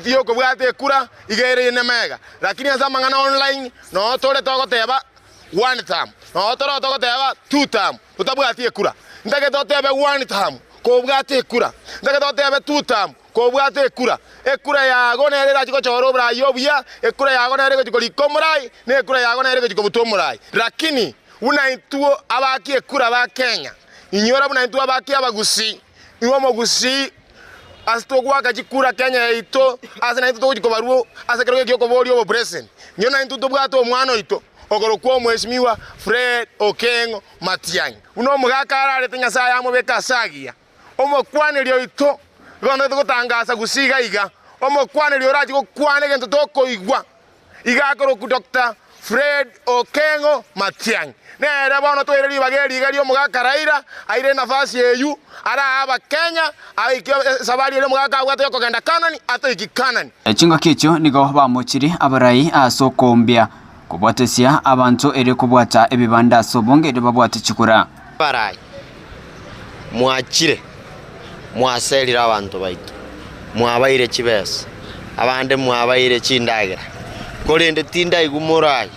itiyo kubwate kura igere ine mega lakini asa mangana online no tole toko teba one time no tole toko teba two time utabwate kura ndage to tebe one time ko bwate kura ndage to tebe two time ko bwate kura ekura yago nere rachiko choro bra yobuya ekura yago nere ko likomurai ne ekura yago nere ko butomurai lakini unaituo abaki ekura ba Kenya inyora unaituo abaki abagusi iwo mogusi asto gwaka chikura Kenya ito asana ito to baruo asakero kyo ko bori obo president nyona ito bwato omwana ito ogoro kwa mheshimiwa Fred Okengo Matiang'i uno mugakara ale Nyasaye amubeka sagia omokwanelio ito gono tugutangaza gusiga iga omokwanelio raji gukwane gento tokoigwa igakoro ku Dr. Fred Okengo Matiang'i nere bono twereri bageri gari omugakaraira aire nafasi yeyu ara aba Kenya aiki sabari ile mugaka gwato yokogenda Kanani atoiki Kanani echinga kicho nigo bamukiri abarai asokombia kubwatesia abantu ere kubwata ebibanda sobongere babwate chikura barai mwachire mwaselira abantu baitu mwabaire chibesa abande mwabaire chindagira kolende tinda igumurai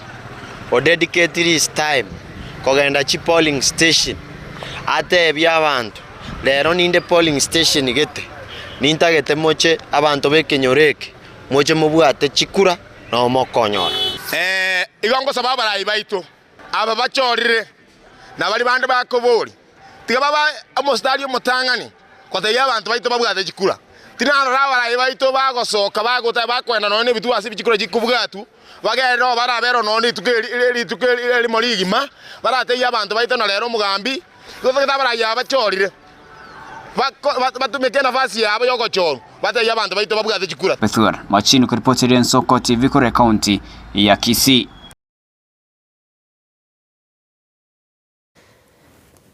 o dedicate this time kogenda chi polling station ate byabantu lero ninde polling station gete nintagete moche abantu bekenyoreke moche mubwate chikura no mokonyora igongo sababa barai baitu aba bachorire na bali bande bakobori tiga baba amostari mutangani kote yabantu baitu babwate chikura tinano rabarai baitu bagosoka bagota bakwenda none bitu asi bichikura chikubwatu bagero barabero none tukeli morigima barate yabantu baitu na lero mugambi gotagita barai abachorire batumeke nafasi yabo yogochoro bate yabantu baitu babwate chikura Bethura machini kuripoti Soko TV kure county ya Kisii.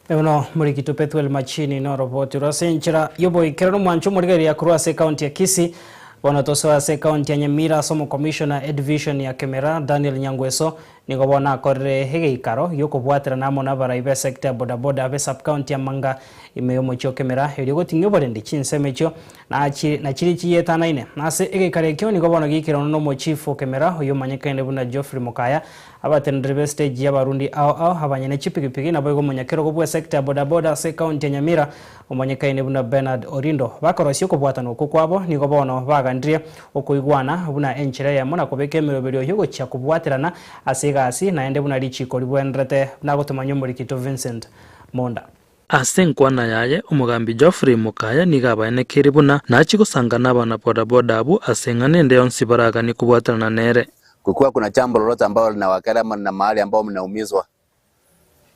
Eno murikito Pethuel machini no roboti rosenchira yobo ikero mwancho murigeri ya Kurwase county ya Kisii wanatosoa se county ya Nyamira somo commissioner division ya Kemera Daniel Nyangweso nigo bona korre hege ikaro yoko bwatira namo na baraibe sector bodaboda be sub county ya Manga imeyomo chyo Kemera herigo tingyo borendi chinsemecho na chiri chiyeta naine nase ege karekyo nigo bona gikiro no mo chief Kemera uyo manyekende buna Geoffrey Mukaya abatendrebe stage ya barundi ao abanyene chipikipiki na boygo munyakero gobwe sector bodaboda se county ya Nyamira umanyekende buna Bernard Orindo bakorosyo ko bwatano kukwabo nigo bona bagandrie okuigwana buna enchire ya mona kobeke mirobero yugo cha kubwatirana asigasi naende buna lichiko libwendrete nagotumanyo murikito Vincent Monda asenkwana yaye umugambi Geoffrey Mukaya nigabayenekere buna nachigusangana abana bodaboda abu asengane nde yonsi baragani kubwatirana nere kukiwa kuna jambo lolote ambalo linawakera na mahali ambao mnaumizwa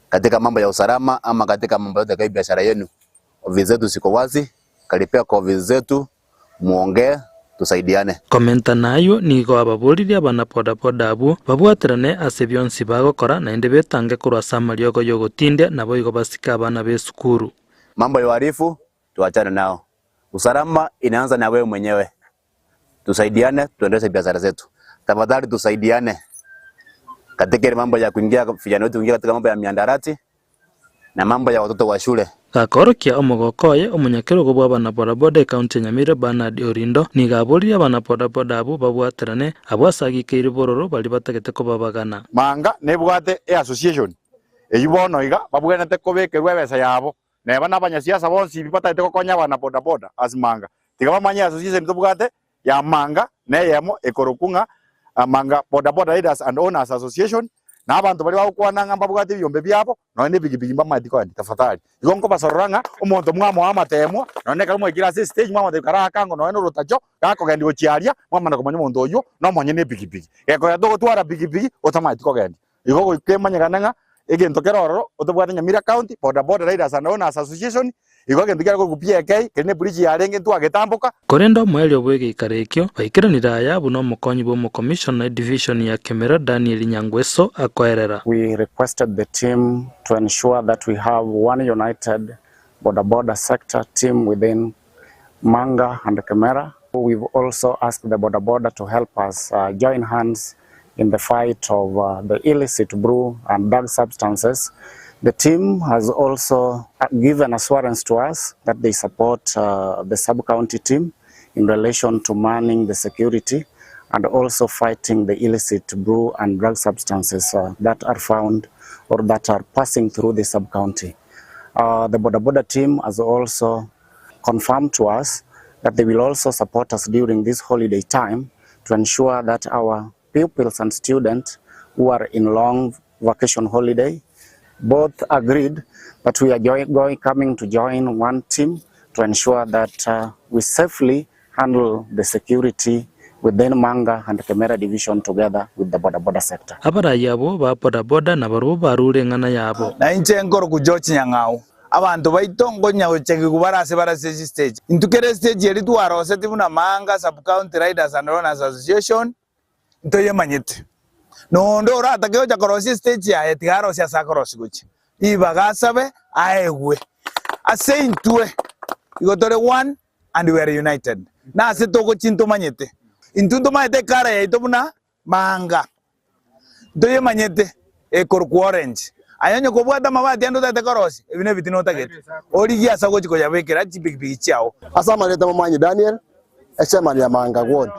katika mambo ya usalama ama katika mambo yote ya biashara yenu, ofisi zetu ziko wazi, karibia kwa ofisi zetu muongee tusaidiane. Komenta nayo nigo ababuriri abana bodaboda abu babwaterane ase byonsi bagokora na inde betange kurasa mariogo yogotinde nabo igo basika abana besukuru. Mambo ya uhalifu tuachane nao. Usalama inaanza na wewe mwenyewe. Tusaidiane tuendeleze biashara zetu. Tafadhali tusaidiane katika mambo ya kuingia vijana wetu kuingia katika mambo ya miandarati na mambo ya watoto wa shule. Gakorokia omugokoye umunyakero gobwa abana bodaboda county Nyamira Bernard Orindo nigaburi abana bodaboda abo babwaterane abwasagikira bororo bali batagete ko babagana. Manga nebwate association eyibono iga babwenete ko bekerwe besa yabo neba nabanyasiasa bonsi bibatagete ko konya abana bodaboda azimanga tiga bamanya association tubwate ya Manga neyemo ekorokunga Manga bodaboda leaders and owners association na abantu bali bakwana ngamba bwate byombe byabo none bigibigi mbamadiko andi tafadhali igonko basoranga umuntu mwamo amatemwa none kalimo igira stage mwamo de karakango none rutajo gako gendi gochiaria mwama nakomanya umuntu oyo no monye ne bigibigi eko yadogo twara bigibigi otamatiko gendi igogo ikemanya kananga egento keroro otobwate Nyamira county bodaboda leaders and owners association igoge ndikira ko kupieke kene bridge yarenge twagetambuka korendo mweli obwege ikarekyo bakiranira ya buno mukonyi bo mu commissioner division ya Kemera Daniel Nyangweso akoerera. We requested the team to ensure that we have one united bodaboda sector team within Manga and Kemera. We've also asked the bodaboda to help us join hands in the fight of the illicit brew and drug substances. The team has also given assurance to us that they support the sub-county team in relation to manning the security and also fighting the illicit brew and drug substances that are found or that are passing through the sub-county. The Boda Boda team has also confirmed to us that they will also support us during this holiday time to ensure that our pupils and students who are in long vacation holiday both agreed that we are coming to join one team to ensure that we safely handle the security within Manga and Kemera division together with the Boda Boda sector. Abara yabo ba Boda Boda na baru barure ngana yabo. Na inche nkoro kujochi nyangao. Abantu baitongo nyawecheki kubarase barase stage. Intukere stage yeri tuwarose tibuna Manga Sub County Riders and Runners Association. Ntoye manyete. No ndo rata kyo jakorosi stage ya etigaro sia sakorosi guchi. Ibagasabe aegwe. Ase intue. Igotore one and we are united. Na ase toko chinto manyete. Intunto manyete kara ya itobuna Manga. Ntoye manyete korku orange. Ayonyo kubwata mabati ando tate korosi ebine bitino tagete origi asago chiko yabekera chipikipiki chao asama leta mamanyi Daniel echema ya Manga ward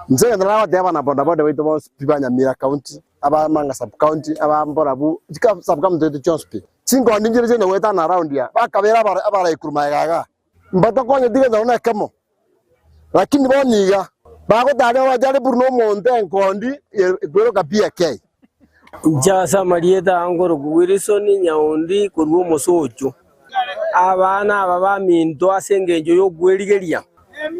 nzega ndalawa teba na Boda Boda wetu bo pibanya Mira county aba Manga sub county aba Mborabu jika sub county to Chonspi cinco ndinjire je weta na round ya bakabera abara ikuruma gaga mbato konye dige ndona kemo lakini boniga bako tare wa jale burno monte nkondi gwero kapia kei Jasa Marieta angoro Wilson Nyaundi kurwo musocho abana baba minto asengenjo yo gwerigeria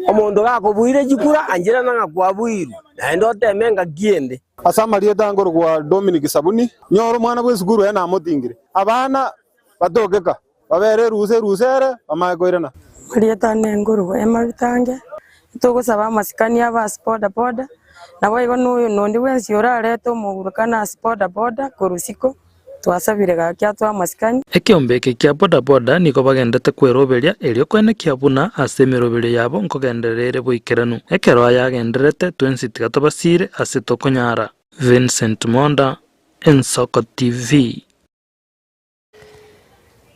omondo gako buire jikura anjira nanga kwa buiru naendo temenga giende asa Marieta angoro kwa Dominic Sabuni nyoro mwana bwe suguru ena motingire abana batogeka babere rusere amagoirana Marieta nengoro ema bitange tugusaba masikani aba Boda Boda nabo igo nuyu nondi wensi orareto mugurukana Boda Boda kurusiko twasabire gakya twa masikani ekiombeke kya Boda Boda niko bagendete kweroberia elio kwene kiabuna ase mirobere yabo nkogenderere boikeranu ekero ayagenderete twensitigatoba ase tokonyara. Vincent Monda, Ensoko TV.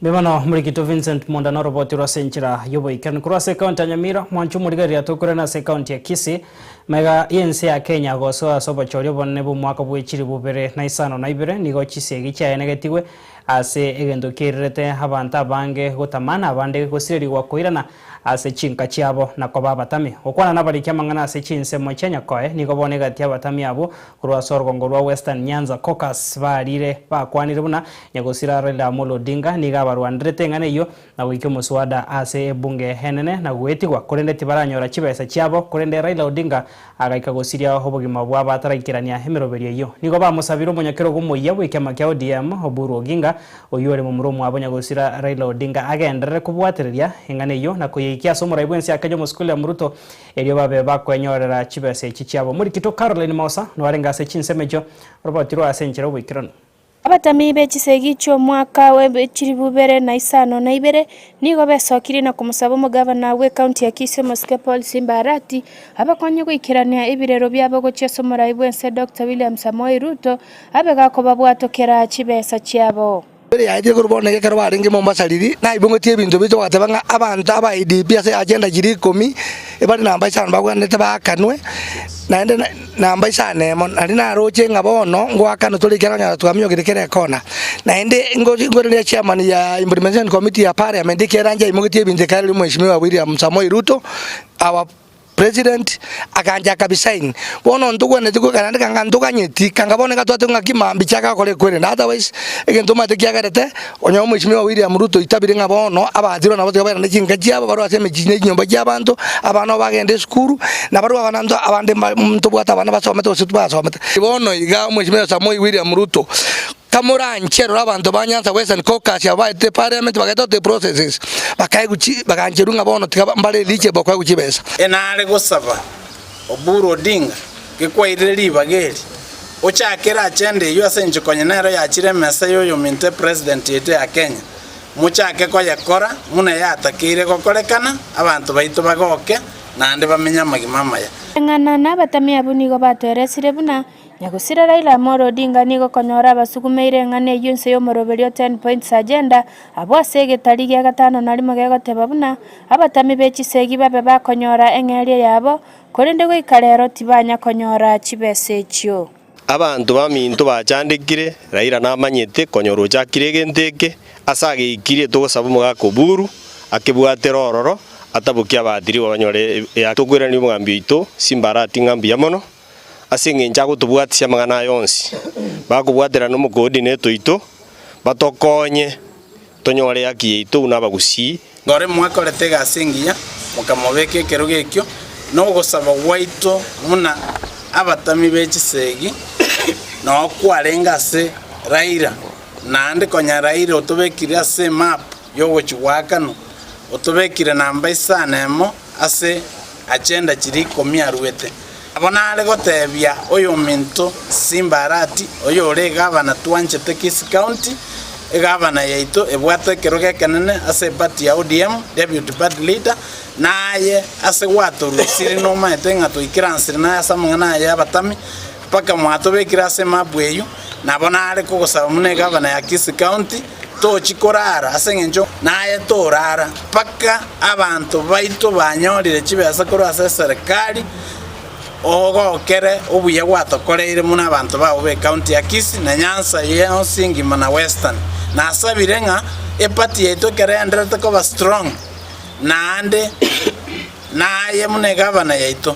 Bemano murikito Vincent Monda na roboti rwa senchira yobo ikan kurase county ya Nyamira mwanchu murigari ya tokure na se county ya Kisii mega ENC ya Kenya goso asoba choryo bonne bu mwaka bwechiri bubere na isano na ibere nigo chisegi cha negative ase egendo kirete habanta bange gotamana abande gosireri wakoirana ase chinka chiabo na koba batami okwana nabali kyamangana ase chinse mochenya koe nigo bonega tia batami abo kurwa sorgongo rwa Western Nyanza caucus barire bakwanire buna nyagosira Raila Amolo Odinga niga barwandrete ngane iyo na wikyo muswada ase bunge henene na gwetigwa kurende tibaranyora chibesa chiabo kurende Raila Odinga agaika gosiria hobogima bwa bataraikirania hemeroberia iyo nigo bamusabiro munyakero gumoya wikema kya ODM Oburu Oginga oyore mu muromo abonya gosira Raila Odinga agendere kubwatereria engane iyo na kuyikia somo raibwensi akajo muskule ya Muruto elio babe bakwenyorera chibese chichiabo muri kito Caroline Mosa no arenga se chinsemejo robotiro asenchero wikirano abatami bechisegi cyo mwaka we chiribubere na isano na ibere nigo besokiri na kumusaba umugabana we county ya Kisii Mosque Paul Simbarati abakonye gwikirania ibirero byabo go cyeso murayibwense Dr. William Samoei Ruto abega ko babwatokera chibesa cyabo yaje kurbone ke karwa ringi Mombasa riri na ibongotie ibintu bizo watebanga abantu aba IDP ase agenda jiri 10 ebari namba isano bagwanete bakanwe naende namba isane mon ari na roche ngabono ngwakano tulikiranya twamyo girekere kona naende ngorere chairman ya implementation committee ya parliament keranja imogotie ibintu kali mheshimiwa William Samoei Ruto our president akanja kabisaini bono ndugo ne tugo kana kanga nduga nyeti kanga bone gatwate ngakimambi chaka kole kwere na otherwise egento mate kyagarete onyo mheshimiwa William Ruto itabire ngabono abathiro nabo tebara ne chinga chiaba baro ase mejine nyomba y'abantu abana bagende skuru na baro abanando abande muntu bwata abana basomete ositubasomete bono iga mheshimiwa Samoei William Ruto kamura nchero abantu banyanza Western Caucus ya baite parliament bagatote processes bakaiguchi bagancherunga bono mbale liche bokwa guchibesa enale gosaba Oburu Odinga gekwaire libageri ochakera achende yo asenje konyenero ya chiremesa yo minte president yete ya Kenya muchake ko yakora muna yatakire kokorekana abantu baito bagoke nande bamenya magimama ya ngana na batami abunigo bateresire buna Nyagusira Raila Amolo Odinga nigo konyora abasukumeire ng'ane yonse y'omoroberio 10 points agenda abo ase getari gya gatano nari mogegoteba buna abatami b'echisegi babe bakonyora eng'eria yabo korende goikarero tibanya konyora chibese echio. Abantu baminto bachandikire Raila namanyete konyora ochakire egenteke ase ageikirie togosaba omogaka Oburu akebwatera ororo atabukia batiri banyore yatogwerani omogambi oito Simbarati ng'ambi ya mono ase eng'encha agotobwatia amang'ana yonsi bakobwatera n'omocoordinator oito batokonye tonyore yaki yaito buna abagusii ngore mwakorete egasi engiya mokamobeka ekero gekio nogosaba gwaito muna abatami b'echisegi nokwarenga ase Raila naende konya Raila otobekire ase map yogochigwakano otobekire namba isano emo ase agenda chiri 10 arwete abo nare gotebia oyo minto Simbarati oyo ore gavana twanchete Kisii County egavana yaito ebwate ekero gekenene ase party ya ODM deputy party leader naye ase gwatorusire nomaete ng'ato ikiransire naye ase amang'ana ya abatami paka mwatobekire ase mapu eyo nabo nare kogosaba muna gavana ya Kisii County tochikorara ase eng'encho naye torara paka abantu baito banyorire chibesa korwa ase serikali ogokere obuya gwatokoreire muna abantu babo be county ya Kisii na Nyanza yonse ngima na Western nasabire ng'a epati yaito kerenderete koba strong naende naye muna gavana yaito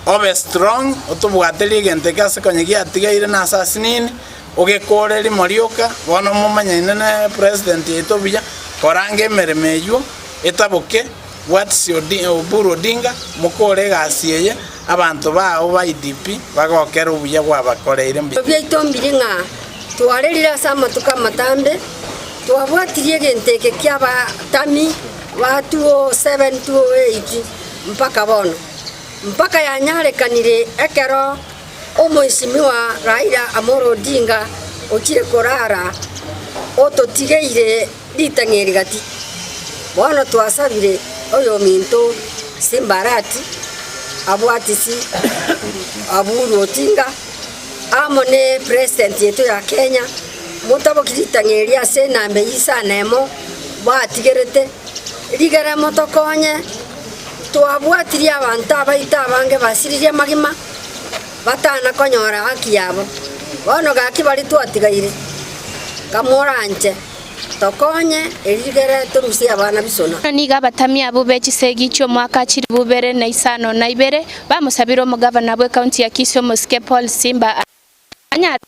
obe strong otobwateri egenteke ase konye atigaire na asasi nini ogekoreri morioka bono momanyaine na president yaito buya koranga emeremo eywo etaboke bwatisi Oburu Odinga mokore egasi eye abantu bao ba IDP bagokera obuya bwabakoreire byaito mbiri ng'a twarerire ase amatuko amatambe twabwatirie egenteke kia abatami ba 207 208 mpaka bono mpaka yanyarekanire ekero omoisimiwa Raila Amolo Odinga ochire korara ototigeire ritang'eri gati bono twasabire oyo minto Simbarati abwatisi Oburu Odinga amone president yetu ya Kenya mutabokiritangeria ase nambe isana emo batigerete rigara motokonye twabwatirie abantu abaita abange basiririe magima batana konyora haki yabo bono gaki bari twatigaire kamoranje tokonye erigere turusi abana bisona niga abatami abo b'echisegi cy'omwaka kiri bubere na isano na ibere bamusabira omugavana bwe county ya Kisii Omoske Paul Simba anyari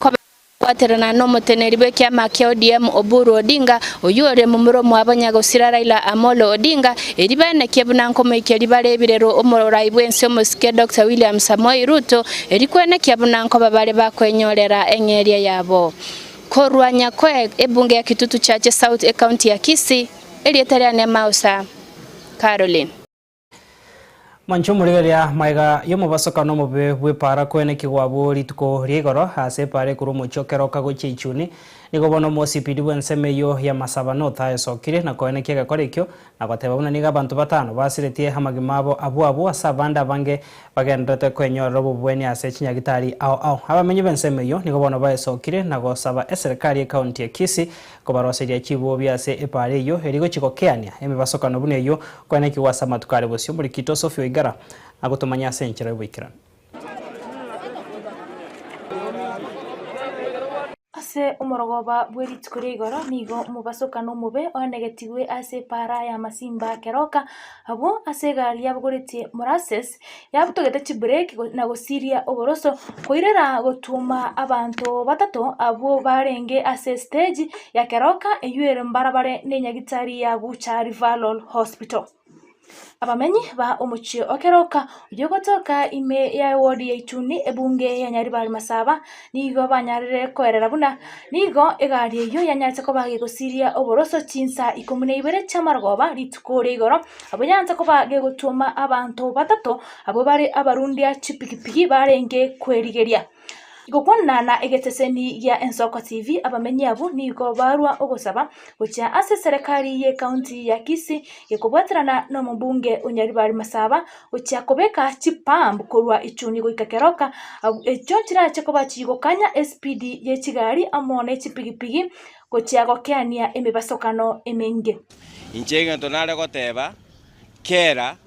kwaterana n'omuteneri bw'ekyama kya ODM Oburu Odinga oyore mu muromo abanyagosira Raila Amolo Odinga eribanekie bunankomoike ribarebirero omorai bwensi Omoske Dr. William Samoei Ruto erikwenekia bunanko babale bakwenyorera eng'eria yabo korwanya kwe ebunge ya Kitutu Chache South County ya Kisii elietariane Mausa Caroline Mancho murigeria maiga yomo basoka no mobe bwe para kwene kigwabo rituko rigoro ase pare kuru muchokero kago chichuni nigo bono mosipidi bwenseme yo ya masaba no tae sokire na kwene kiga korekyo na kwateba buna niga bantu batano basiretie hamagimabo abu asabanda bange bagendete kwenyo robo bweni ase chinyagitari au abamenye benseme yo nigo bono bae sokire na gosaba serikali county ya Kisii kobaroseria chibo byase epare yo erigo chikokeania eme basoka no bune yo kwene kiwasa matukare bosyo muri kito Sofio Igara agotomanya senchera bwikira ase umorogoba bwerituko igoro nigo mubasoka no mube onegetigwe ase para ya masimba keroka abo ase gari yabugorete morases yabutogete chibreak na gosiria oboroso koirera gotuma abantu batato abo barenge ase stage ya keroka eyuere mbarabare nenyagitari ya Bucha Rivalol Hospital abamenyi ba omuchio okeroka ujogotoka ime ya wodi ya ituni ebunge ya Nyaribari Masaba nigo banyarire koerera buna nigo egari yo yanyaritse ko bage gosiria oboroso chinsa 12 chamargoba ritukore igoro abanyanza ko bage gutuma abantu batato abo bari abarundi ya chipikipiki barenge kwerigeria igokwanana egeteseni ya Ensoko TV abamenyi abo nigo barwa ogosaba gocha ase serikali ye county ya Kisii gekobwaterana no mbunge Onyaribari Masaba gocha kobeka chipambu korwa ichuni goika Keroka echo kirache kobachigokanya SPD ye chigari amone chipigipigi gocha gokeania emibasokano emenge inchenge tonale goteba kera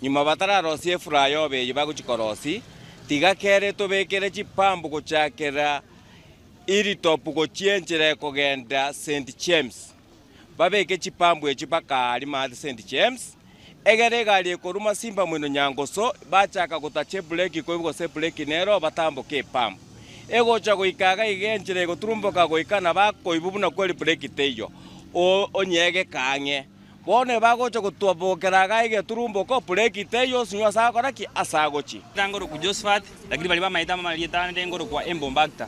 nyuma batararosie furayo be baguchikorosi tiga kere tobekere chipambu gochakera iri topu gochienjere kogenda St James babeke chipambu echipaka ali ma St James egere gali koruma simba mwino nyangoso bachaka gotache break ko se break nero batambuke pambu egocha goikaga igenjere goturumboka goikana bakoibubuna kweli break teyo onyege kange bone bagocha gutwabokera gaige turumboka break teyo sinywa sakora ki asagochi ngoro ku Josephat lakini bali bamaita malieta ndengoro kwa Embombakta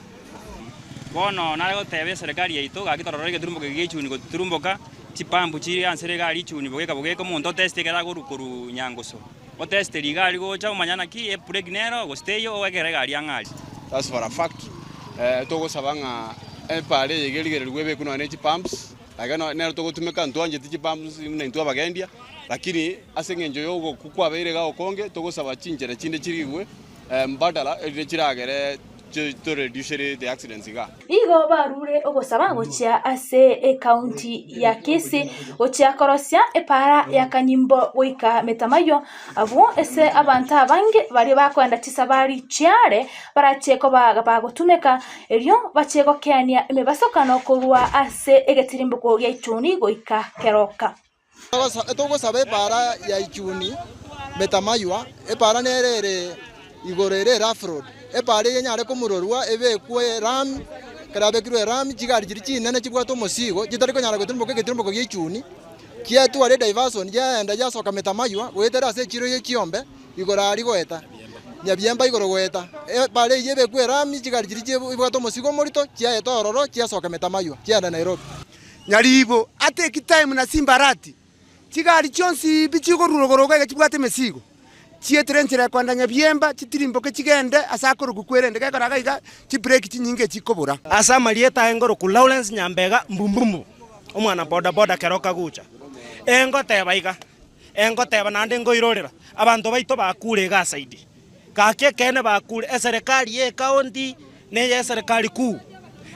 bono nalego tebe serikali yaito gakitororege turumboka gichuni go turumboka chipambu chiri ansere gali chuni bogeka muntu teste kera gurukuru nyangoso o teste ligali gocha umanyana ki e pregnero go steyo o egere gali angali. That's for a fact. Togo sabanga pale yegeligere rwebe kuno ane chipamps agano nero togo tumeka ntwanje chipamps nintwa bagendia lakini asengenjo yogo kukwa beire ga okonge togo saba chinjere chinde chirigwe mbadala ere chiragere to reduce the accidents ga igo barure ogosaba gochia ase county ya Kisii gochia korosia epara ya kanyimbo goika metamayo abo ese abanta bange bari bakwenda tisabari chiare baracheko bagotumeka eryo bachego keania emebasokano korwa ase egetirimbuko ya ichuni goika Keroka togosaba epara ya ichuni metamayo epara nerere igorere rafroad epare yenyare komurorwa ebekwe ram karabekirwe ram chigari chiri chinene chibwato mosigo chitari konyara gutumbuka getumbuko gichuni kiatware diversion yaenda yasoka metamaywa wetera ase chiro ye chiombe igorari goeta nyabyemba igoro goeta epare yebekwe ram chigari chiri chibwato mosigo morito chiaeta ororo chiasoka metamaywa chienda Nairobi nyaribo ate time na Simbarati chigari chonsi bichigo rurogoroga chibwate mesigo chietrensera kwanda nyabyemba chitirimboke chigende asakoro kukwerende gakaraga iga chibreak chinyinge chikobura asa malieta engoro ku Lawrence Nyambega mbumbumbu omwana boda Keroka gucha engoteba nande ngoirorera abantu baito bakure gasaidi kake kene bakure serikali ye county ne ye serikali kuu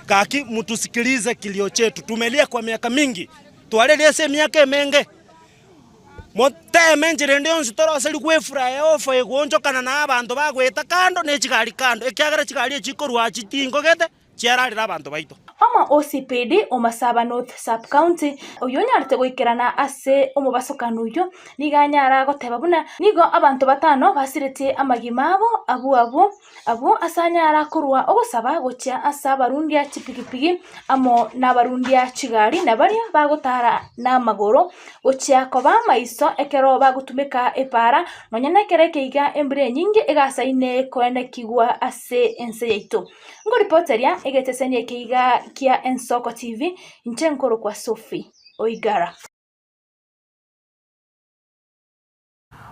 kaki mtusikilize kilio chetu tumelia kwa miaka mingi tualelie se miaka menge moteme njire ndio nsitoro asali kwefura ofo egonjokana na abantu bagweta kando ne chigari kando ekyagara chigari echikorwa chitingo gete chiararira abantu baito Oma OCPD Omasaba North Sub County oyonyarte goikerana ase omubasokano uyo niganyara goteba buna nigo abantu batano basirete amagimabo abo asanyara kurwa ogosaba gocha asa barundia chipigipigi amo na barundia chigari na bari bagotara na magoro gocha koba maiso ekero bagutumika epara nonyana kerekeiga embre nyingi egasaine koene kigwa ase ense yaito ngo reporteria egetesenie keiga kia Ensoko TV nchenkoro kwa Sophie Oigara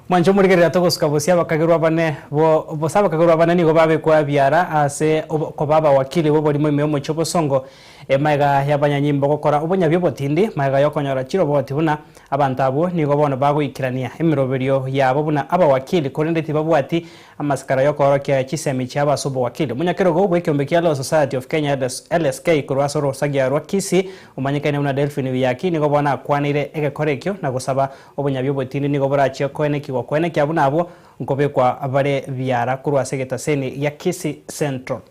Mwancho murigerera togosukabosia bakagirwa bane bo saba kagirwa bane nigo babe kwa biara ase ko baba wakili bo boli mweme omocho bosongo emaiga yabanyanyimbo gokora obonya byobotindi maiga yokonyora chiro boti buna abantu abo nigo bono bagoikirania emiroberio yabo buna aba wakili korende tibabwati amaskara yokoro kya chisemi chaba sobo wakili munyakero go bwekyombe kya Law Society of Kenya LSK kurwasoro sagia rwa Kisii umanyikane una Delphine yaki nigo bona kwanire egekorekyo na gusaba obonya byobotindi nigo borache koeneki kwene kya bunabo nkobekwa abare biara kurwa segeta seni ya Kisii Central.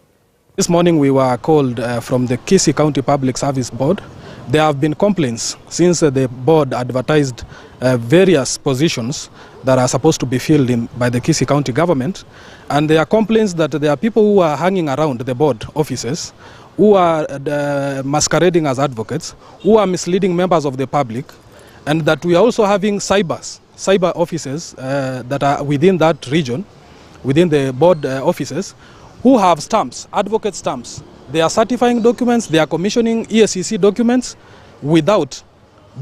This morning we were called from the Kisii County Public Service Board. There have been complaints since the board advertised various positions that are supposed to be filled by the Kisii County government, and there are complaints that there are people who are hanging around the board offices who are masquerading as advocates, who are misleading members of the public, and that we are also having cyber offices that are within that region, within the board offices, who have stamps, advocate stamps. They are certifying documents, they are commissioning EACC documents without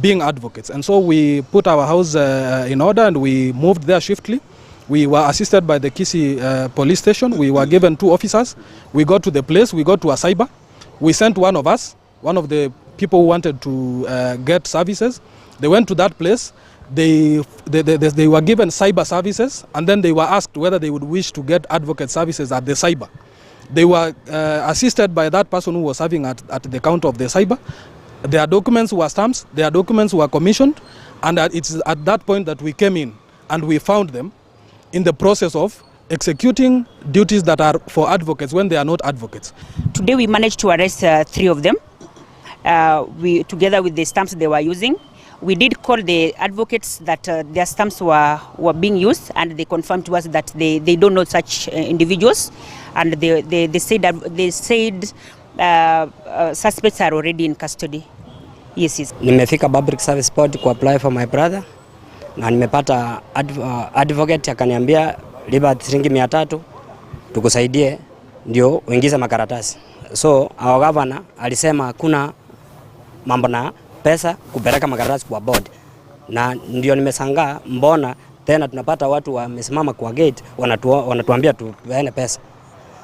being advocates. And so we put our house in order and we moved there swiftly. We were assisted by the Kisii police station. We were given 2 officers. We got to the place. We got to a cyber. We sent one of us, one of the people who wanted to get services. They went to that place. They were given cyber services, and then they were asked whether they would wish to get advocate services at the cyber. They were assisted by that person who was serving at the counter of the cyber. Their documents were stamped, their documents were commissioned, and it's at that point that we came in and we found them in the process of executing duties that are for advocates when they are not advocates. Today we managed to arrest 3 of them. We, together with the stamps they were using, we did call the advocates that their stamps were being used, and they confirmed to us that they don't know such individuals, and they said suspects are already in custody. Yes. Nimefika public service board ku apply for my brother, na nimepata advocate akaniambia liba shilingi 300 tukusaidie ndio uingize makaratasi. So our governor alisema hakuna mambo na pesa kupeleka makaratasi kwa board, na ndio nimesangaa mbona tena tunapata watu wamesimama kwa gate wanatuambia tupeane pesa.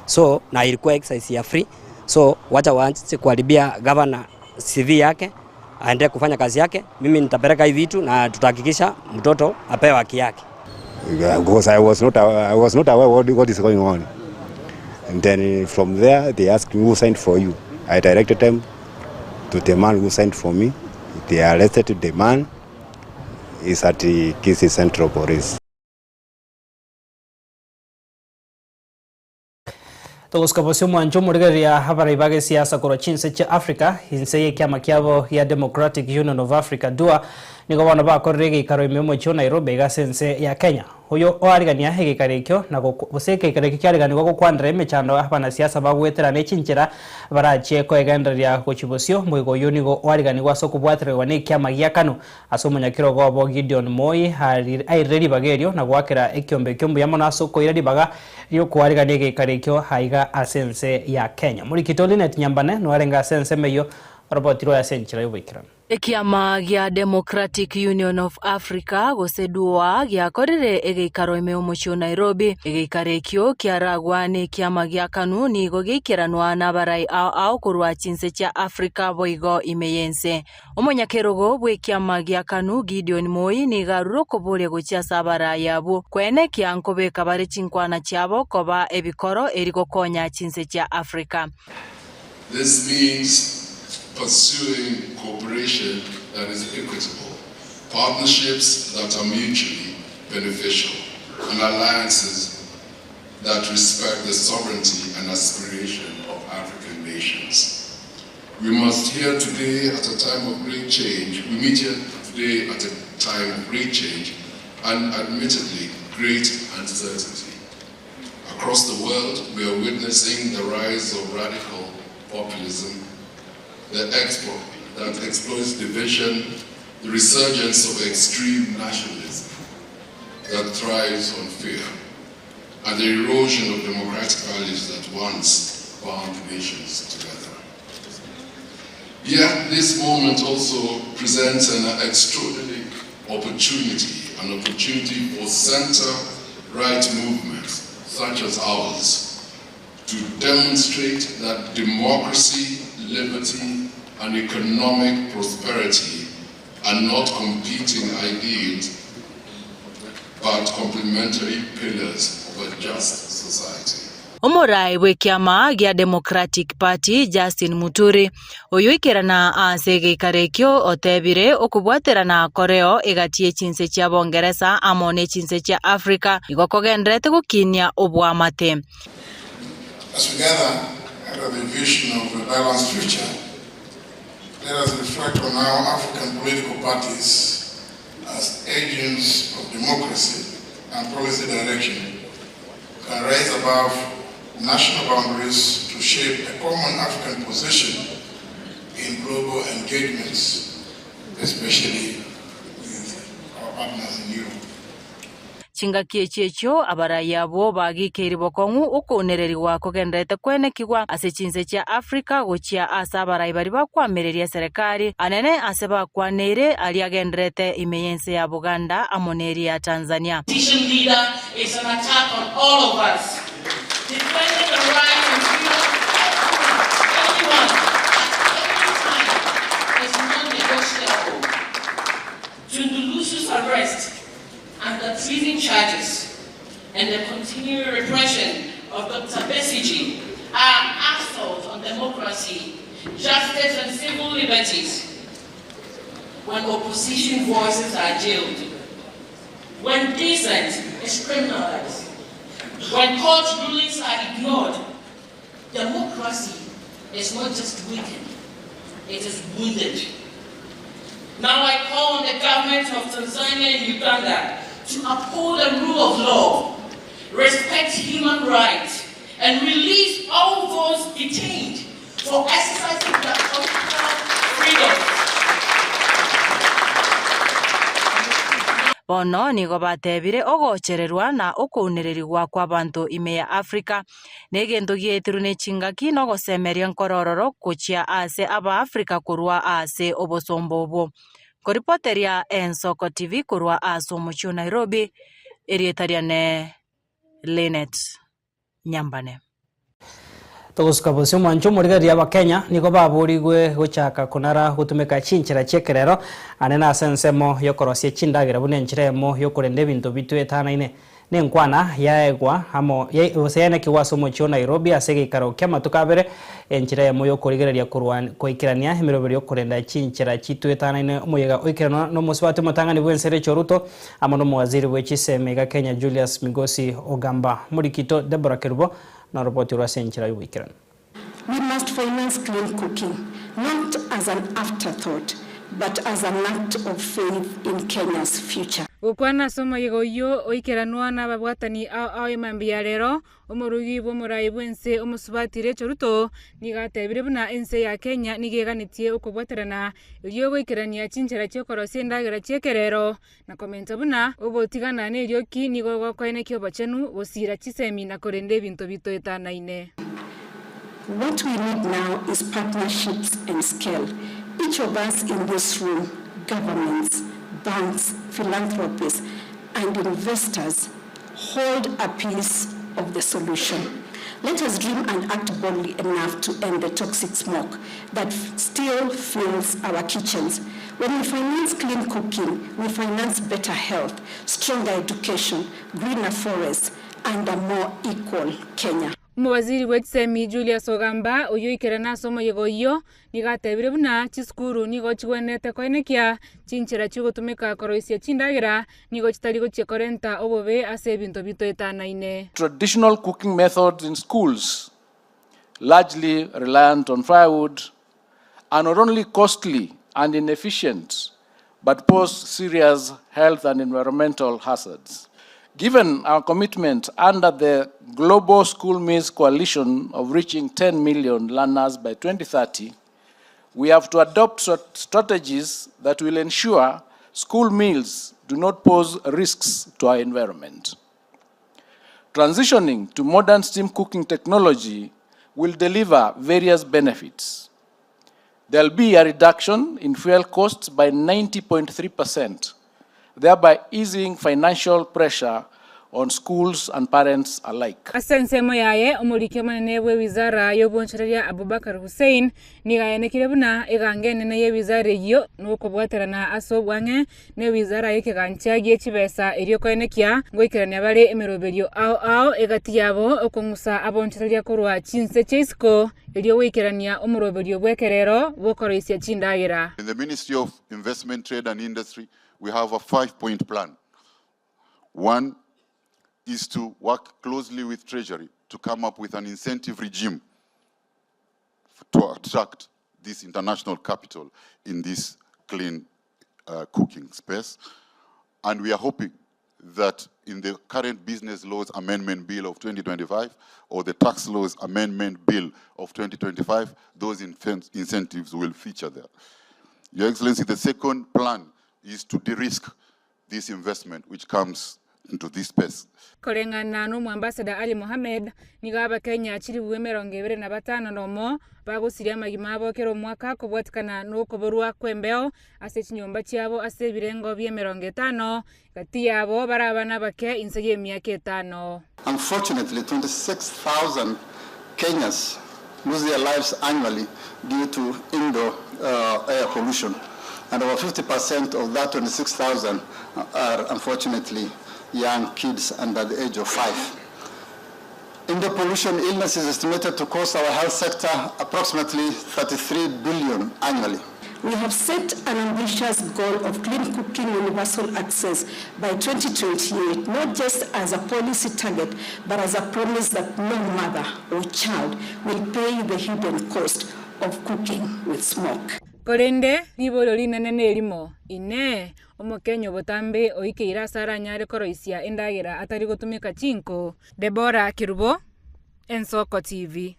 So na ilikuwa exercise ya free, so wacha waanze kuharibia governor CV yake, aendelee kufanya kazi yake. Mimi nitapeleka hivi vitu na tutahakikisha mtoto apewe haki yake. Because I was not aware what is going on. And then from there they asked me who signed for you. I directed them to the man who signed for me. They arrested the man. He's at the Kisii Central Police. Togoskabosio mwanjo murigeria habari bage siasa koro chinse cha Africa hinse kiama kiabo ya Democratic Union of Africa DUA nigo bana ba korrege ikaro imemo cho Nairobi gasense ya Kenya. Hoyo oarigania hege karekyo na guseke kareke kyarigani go kwandra emechando abana siasa bagwetera nechinchira barache ko egandaria kochibosio muigo yonigo oarigani gwaso kubwatire wane kiama gya kanu asomonya kirogo bo Gideon Moi aireri bagerio na gwakira ekyombe kyombu yamonaso ko iredi baga yo kwarigani hege karekyo haiga asense ya Kenya. Muri kitoli net nyambane no arenga asense meyo robotiro ya senchira yobikira. Kiama gya Democratic Union of Africa gosedua gya korire egeikaro imeumocho Nairobi egeikarekyo kiaragwa ni kiama gya kanuni gogikiranwa na barai au kurwa chinse cha Africa boigo imeyense omonyakerogo bwe kiama gya kanu Gideon Moi ni garuro kobole gochasa barai abo kwene kyankobe kabare chinkwana chabo koba ebikoro erigokonya chinse cha Africa. This means pursuing cooperation that is equitable, partnerships that are mutually beneficial, and alliances that respect the sovereignty and aspiration of African nations. We must hear today at a time of great change, we meet here today at a time of great change and admittedly great uncertainty. Across the world, we are witnessing the rise of radical populism, the export that exploits division, the resurgence of extreme nationalism that thrives on fear, and the erosion of democratic values that once bound nations together. Yet this moment also presents an extraordinary opportunity, an opportunity for center-right movements such as ours to demonstrate that democracy, liberty, and economic prosperity are not competing ideals, but complementary pillars of a just society. Omorai we kiama gya Democratic Party Justin Muturi oyuikirana asege karekyo otebire okubwaterana koreo egatie chinse cha Bongereza amone chinse cha Africa igokogendrete gukinya obwamate. As we gather under the vision of a balanced future, let us reflect on how African political parties, as agents of democracy and policy direction, can rise above national boundaries to shape a common African position in global engagements, especially with our partners in Europe. chingaki echecho abaraya bo bagikeire bokongu ukunereriwa kugendete kwenekigwa ase chinse cha Africa gochia asa abarai bari bakwamereria serikali anene ase bakwanire ali agenderete imeyense ya Buganda amoneri ya Tanzania. Opposition leader is an attack on all of us. Defending the rights and freedom of everyone at every time is non-negotiable. Tundulushu's arrest under treason charges and the continuing repression of Dr. Besigye are assaults on democracy, justice and civil liberties. When opposition voices are jailed, when dissent is criminalized, when court rulings are ignored, democracy is not just weakened, it is wounded. Now I call on the government of Tanzania and Uganda to uphold the rule of law, respect human rights, and release all those detained for exercising their political freedom. Bono nigo batebire ogochererwa na okunererigwa kwa bantu ime ya Africa negento gietiru ne chingaki no gosemeria nkorororo kuchia ase aba Africa kurwa ase obosombo obo. Koripoteria Ensoko TV kurwa ase omuchio Nairobi erietariane Linet Nyambane. Tugusuka bose mwancho murigari ya Kenya niko baburigwe guchaka kunara gutumika chinchira chekerero anena sensemo yokorosie chindagira bunenchiremo yokurende bintu bitu etanaine nenkwana yaegwa hamo yosene kiwaso mocho Nairobi asege ikaro kya matukabere enchira ya moyo kurigereria koikirania emiroberi yokurenda chinchira chitu etanaine omuyega oikerano no muswate mutangani bwensere choruto amono mwaziri wechisemega Kenya Julius Migosi Ogamba murikito Deborah Kerubo na ripoti wa senchira y'ubikirano. We must finance clean cooking, not as an afterthought, but as an act of faith in Kenya's future. Gukwana somo yegoyo oikeranwa na babwatani ao emambia rero omurugi bo murai bwense omusubatire choruto nigatebire buna ense ya Kenya nigeganitie ukubwaterana iryo goikerania chinchera cyokorosie ndagera cyekerero na komenta buna obotigana ne iryo ki nigo gwakwene kyo bachenu bosira chisemi na korende bintu bito etanaine. What we need now is partnerships and scale. Each of us in this room, governments, banks, philanthropists, and investors hold a piece of the solution. Let us dream and act boldly enough to end the toxic smoke that still fills our kitchens. When we finance clean cooking, we finance better health, stronger education, greener forests, and a more equal Kenya. Muwaziri wetsemi Julius Ogamba uyoikerana somo yegoyo nigatebire buna chiskuru nigo chigwenete koinekia chinchira chugotumika koroisia chindagira nigo chitari gochekorenta obobe ase bintu bito etanaine. Traditional cooking methods in schools largely reliant on firewood are not only costly and inefficient but pose serious health and environmental hazards. Given our commitment under the Global School Meals Coalition of reaching 10 million learners by 2030, we have to adopt strategies that will ensure school meals do not pose risks to our environment. Transitioning to modern steam cooking technology will deliver various benefits. There will be a reduction in fuel costs by 90.3%, thereby easing financial pressure on schools and parents alike. Asensemo yaye omulike manene we wizara yobonchereria Abubakar Hussein nigayenekire buna igangene ne wizara yo nuko bwaterana aso bwange ne wizara yake ganchagie chibesa iriyo koenekia ngoikerania bare emeroberio ao egati yabo okungusa abonchereria korwa chinse chesko iriyo weikerania omuroberio bwekerero bokoroisia chindagira. In the Ministry of Investment, Trade and Industry, we have a 5-point plan. One is to work closely with Treasury to come up with an incentive regime to attract this international capital in this clean cooking space. And we are hoping that in the current Business Laws Amendment Bill of 2025 or the Tax Laws Amendment Bill of 2025, those incentives will feature there. Your Excellency, the second plan is to de-risk this investment which comes into this space. Korengana n'umuambassador Ali Mohamed niga Abakenya chiribuwe 25 nomo bagusiria magima abokero mwaka kubwatikana n'ukuburwa kwembeo ase chinyomba chiabo ase birengo bye 50 gati yabo barabana bake insege myaka 5. Unfortunately, 26,000 Kenyans lose their lives annually due to indoor air pollution, and over 50% of that 26,000 are unfortunately young kids under the age of 5. Indoor pollution illness is estimated to cost our health sector approximately 33 billion annually. We have set an ambitious goal of clean cooking universal access by 2028, not just as a policy target, but as a promise that no mother or child will pay the hidden cost of cooking with smoke. Korende libolo linene elimo ine omukenya botambe oikeira sara nyare koroisia endagera atari gutumika chinko. Deborah Kirubo, Ensoko TV.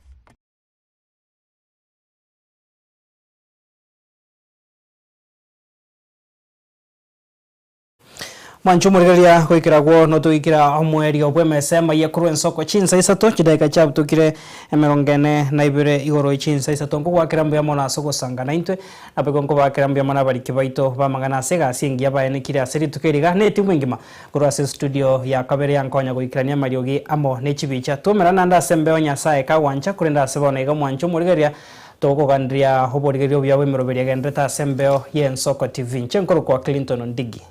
Manchumurigaria kwikiragwo no tuikira omweri obwemesema yakuru Ensoko chinsa isato chidaika chabtukire emerongene na ibire igoro chinsa isato ngwakira mbya mona soko sanga naintwe abegonko bakira mbya mona bari kibaito bamangana sega singia baene kire aseri tukiriga ne timu ngima kuru ase studio ya kabere yankonya kwikirania mariogi amo ne chibicha tumera nanda sembe onya sae ka wancha kurenda sebona iga manchumurigaria toko kandria hoborigerio byawe meroberia gendeta sembeo ye Ensoko TV nchenkoro kwa Clinton Ndigi.